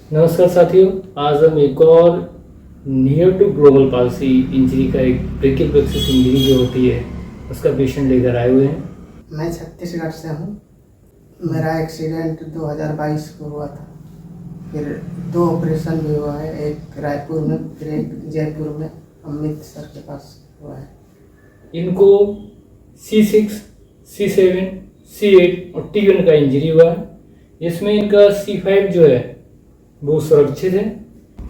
नमस्कार साथियों, आज हम एक और near to global palsy injury का एक ब्रेकियल प्लेक्सस इंजरी जो होती है उसका पेशेंट लेकर आए हुए हैं। मैं छत्तीसगढ़ से हूँ। मेरा एक्सीडेंट 2022 को हुआ था। फिर 2 ऑपरेशन भी हुआ है, एक रायपुर में फिर एक जयपुर में अमृतसर के पास हुआ है। इनको C6, C7, C8 और T1 का इंजरी हुआ है, जिसमें इनका C5 जो है वो सुरक्षित है।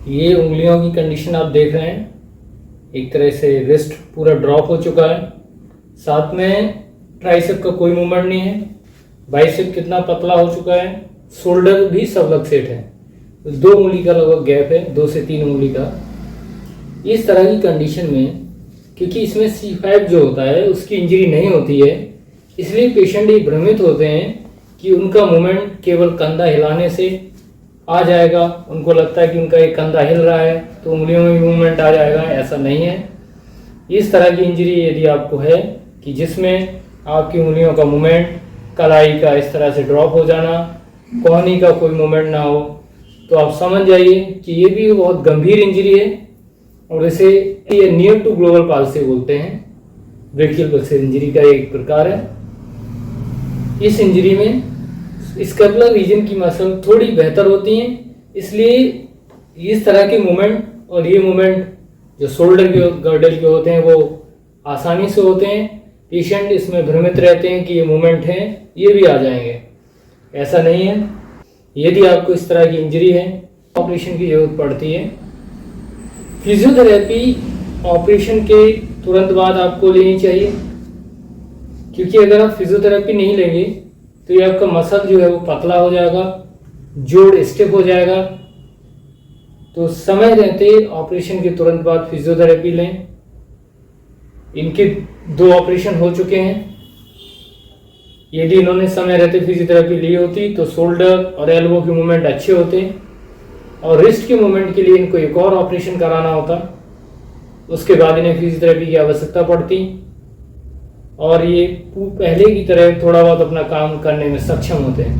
ये उंगलियों की कंडीशन आप देख रहे हैं, एक तरह से रिस्ट पूरा ड्रॉप हो चुका है, साथ में ट्राइसेप का कोई मूवमेंट नहीं है, बाइसेप कितना पतला हो चुका है, शोल्डर भी सब लग सेट है, 2 उंगली का लगभग गैप है, 2 से 3 उंगली का। इस तरह की कंडीशन में क्योंकि इसमें C5 जो होता है उसकी इंजरी नहीं होती है, इसलिए पेशेंट ये भ्रमित होते हैं कि उनका मूवमेंट केवल कंधा हिलाने से आ जाएगा। उनको लगता है कि उनका एक कंधा हिल रहा है तो उंगलियों में भी मूवमेंट आ जाएगा, ऐसा नहीं है। इस तरह की इंजरी यदि आपको है कि जिसमें आपकी उंगलियों का मूवमेंट, कलाई का इस तरह से ड्रॉप हो जाना, कोहनी का कोई मूवमेंट ना हो, तो आप समझ जाइए कि ये भी बहुत गंभीर इंजरी है और इसे ये नियर टू ग्लोबल पाल्सी बोलते हैं। ब्रेकियल प्लेक्सस इंजरी का एक प्रकार है। इस इंजरी में स्कैपुलर रीजन की मसल थोड़ी बेहतर होती हैं, इसलिए इस तरह के मूवमेंट और ये मूवमेंट जो शोल्डर के गर्डल के होते हैं वो आसानी से होते हैं। पेशेंट इसमें भ्रमित रहते हैं कि ये मूवमेंट हैं, ये भी आ जाएंगे, ऐसा नहीं है। यदि आपको इस तरह की इंजरी है, ऑपरेशन की जरूरत पड़ती है। फिजियोथेरेपी ऑपरेशन के तुरंत बाद आपको लेनी चाहिए, क्योंकि अगर आप फिजियोथेरेपी नहीं लेंगे तो ये आपका मसल जो है वो पतला हो जाएगा, जोड़ स्टिफ हो जाएगा। तो समय रहते ऑपरेशन के तुरंत बाद फिजियोथेरेपी लें। इनके 2 ऑपरेशन हो चुके हैं। यदि इन्होंने समय रहते फिजियोथेरेपी ली होती तो शोल्डर और एल्बो के मूवमेंट अच्छे होते और रिस्ट के मूवमेंट के लिए इनको एक और ऑपरेशन कराना होता, उसके बाद इन्हें फिजियोथेरेपी की आवश्यकता पड़ती और ये पहले की तरह थोड़ा बहुत अपना काम करने में सक्षम होते हैं।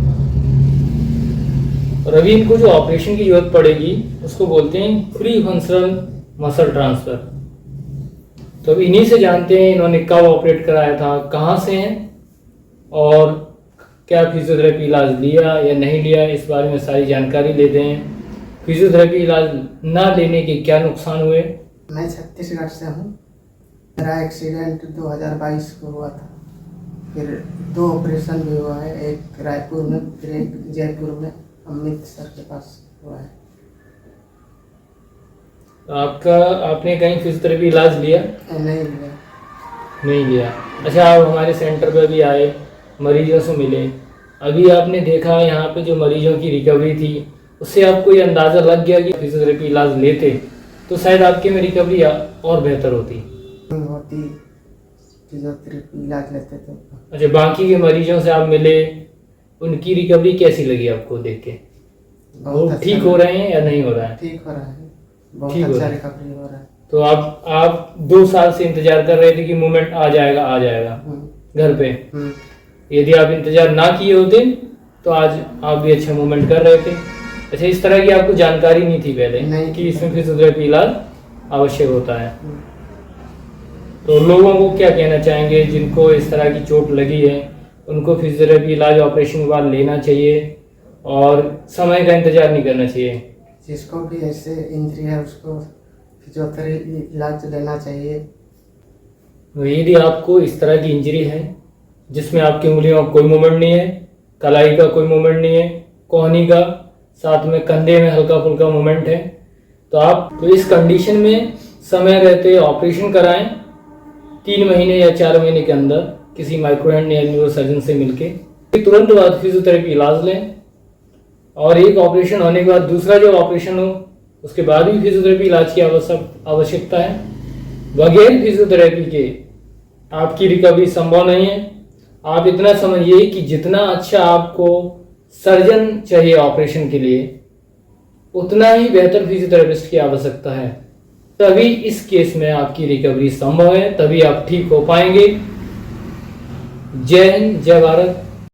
और अभी इनको जो ऑपरेशन की जरूरत पड़ेगी उसको बोलते हैं फ्री फंक्शनल मसल ट्रांसफर। तो अब इन्हीं से जानते हैं इन्होंने कब ऑपरेट कराया था, कहाँ से हैं और क्या फिजियोथेरेपी इलाज लिया या नहीं लिया, इस बारे में सारी जानकारी लेते हैं। फिजियोथेरेपी इलाज ना लेने के क्या नुकसान हुए। मैं छत्तीसगढ़ से हूँ। मेरा एक्सीडेंट 2022 को हुआ था। फिर 2 ऑपरेशन भी हुआ है, एक रायपुर में फिर एक जयपुर में अमृतसर के पास हुआ है। आपने कहीं फिजियोथेरेपी इलाज लिया? नहीं लिया। अच्छा, आप हमारे सेंटर पे भी आए, मरीजों से मिले, अभी आपने देखा यहाँ पे जो मरीजों की रिकवरी थी उससे आपको ये अंदाज़ा लग गया कि फिजियोथेरेपी इलाज लेते तो शायद आपके में रिकवरी और बेहतर होती। फिजियोथेरेपी इलाज लेते थे। अच्छा, बाकी के मरीजों से आप मिले, उनकी रिकवरी कैसी लगी आपको देख के? वो ठीक हो रहे हैं या नहीं हो रहा है? ठीक हो रहा है, बहुत अच्छा रिकवरी हो रहा है। तो आप 2 साल से इंतजार कर रहे थे कि मूवमेंट आ जाएगा घर पे। यदि आप इंतजार ना किए होते तो आज आप भी अच्छा मूवमेंट कर रहे थे। अच्छा, इस तरह की आपको जानकारी नहीं थी पहले कि इसमें फिजियोथेरेपी इलाज आवश्यक होता है। तो लोगों को क्या कहना चाहेंगे जिनको इस तरह की चोट लगी है? उनको फिजियोथेरेपी इलाज ऑपरेशन के बाद लेना चाहिए और समय का इंतजार नहीं करना चाहिए। जिसको भी ऐसे इंजरी है उसको फिजियोथेरेपी इलाज लेना चाहिए। यदि आपको इस तरह की इंजरी है जिसमें आपकी उंगलियों का कोई मूवमेंट नहीं है, कलाई का कोई मूवमेंट नहीं है, कोहनी का, साथ में कंधे में हल्का फुल्का मूवमेंट है, तो इस कंडीशन में समय रहते ऑपरेशन कराएं 3 महीने या 4 महीने के अंदर किसी माइक्रोहैंड या न्यूरोसर्जन से मिलके। तुरंत बाद फिजियोथेरेपी इलाज लें और एक ऑपरेशन होने के बाद दूसरा जो ऑपरेशन हो उसके बाद भी फिजियोथेरेपी इलाज की आवश्यकता है। बगैर फिजियोथेरेपी के आपकी रिकवरी संभव नहीं है। आप इतना समझिए कि जितना अच्छा आपको सर्जन चाहिए ऑपरेशन के लिए, उतना ही बेहतर फिजियोथेरेपिस्ट की आवश्यकता है। तभी इस केस में आपकी रिकवरी संभव है, तभी आप ठीक हो पाएंगे। जय हिंद, जय भारत।